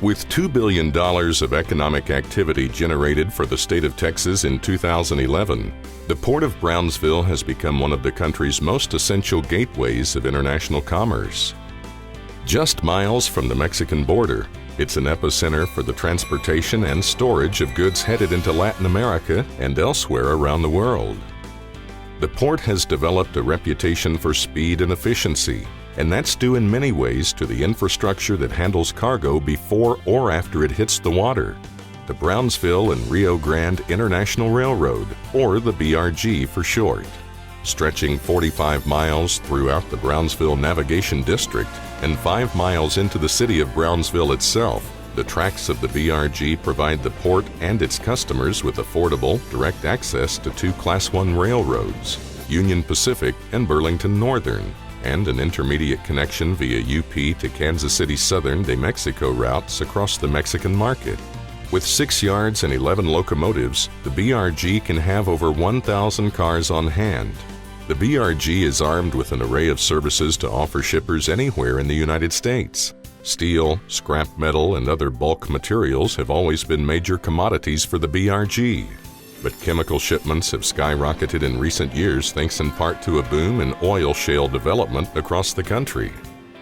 With $2 billion of economic activity generated for the state of Texas in 2011, the Port of Brownsville has become one of the country's most essential gateways of international commerce. Just miles from the Mexican border, it's an epicenter for the transportation and storage of goods headed into Latin America and elsewhere around the world. The port has developed a reputation for speed and efficiency, and that's due in many ways to the infrastructure that handles cargo before or after it hits the water. The Brownsville and Rio Grande International Railroad, or the BRG for short. Stretching 45 miles throughout the Brownsville Navigation District and 5 miles into the city of Brownsville itself, the tracks of the BRG provide the port and its customers with affordable, direct access to 2 Class I railroads, Union Pacific and Burlington Northern, and an intermediate connection via UP to Kansas City Southern de Mexico routes across the Mexican market. With 6 yards and 11 locomotives, the BRG can have over 1,000 cars on hand. The BRG is armed with an array of services to offer shippers anywhere in the United States. Steel, scrap metal, and other bulk materials have always been major commodities for the BRG. But chemical shipments have skyrocketed in recent years thanks in part to a boom in oil shale development across the country.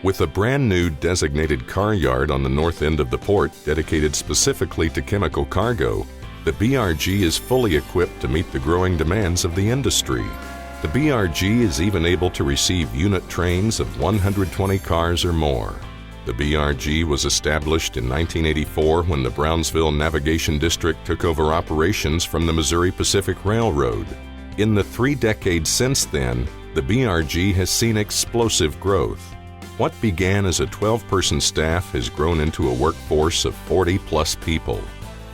With a brand new designated car yard on the north end of the port dedicated specifically to chemical cargo, the BRG is fully equipped to meet the growing demands of the industry. The BRG is even able to receive unit trains of 120 cars or more. The BRG was established in 1984 when the Brownsville Navigation District took over operations from the Missouri Pacific Railroad. In the 3 decades since then, the BRG has seen explosive growth. What began as a 12-person staff has grown into a workforce of 40-plus people.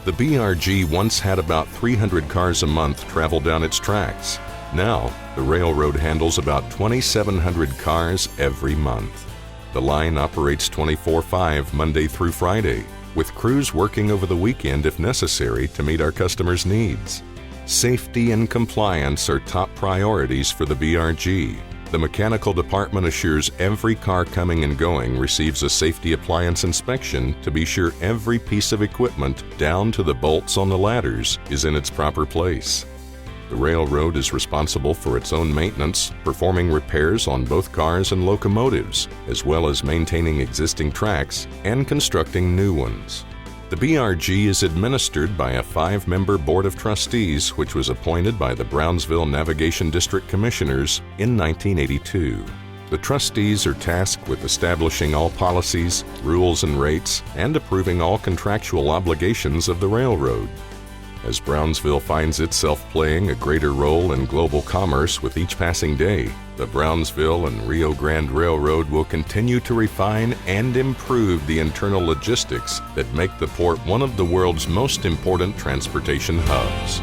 The BRG once had about 300 cars a month travel down its tracks. Now, the railroad handles about 2,700 cars every month. The line operates 24/5 Monday through Friday, with crews working over the weekend if necessary to meet our customers' needs. Safety and compliance are top priorities for the BRG. The mechanical department assures every car coming and going receives a safety appliance inspection to be sure every piece of equipment, down to the bolts on the ladders, is in its proper place. The railroad is responsible for its own maintenance, performing repairs on both cars and locomotives, as well as maintaining existing tracks and constructing new ones. The BRG is administered by a 5-member Board of Trustees which was appointed by the Brownsville Navigation District Commissioners in 1982. The trustees are tasked with establishing all policies, rules and rates, and approving all contractual obligations of the railroad. As Brownsville finds itself playing a greater role in global commerce with each passing day, the Brownsville and Rio Grande Railroad will continue to refine and improve the internal logistics that make the port one of the world's most important transportation hubs.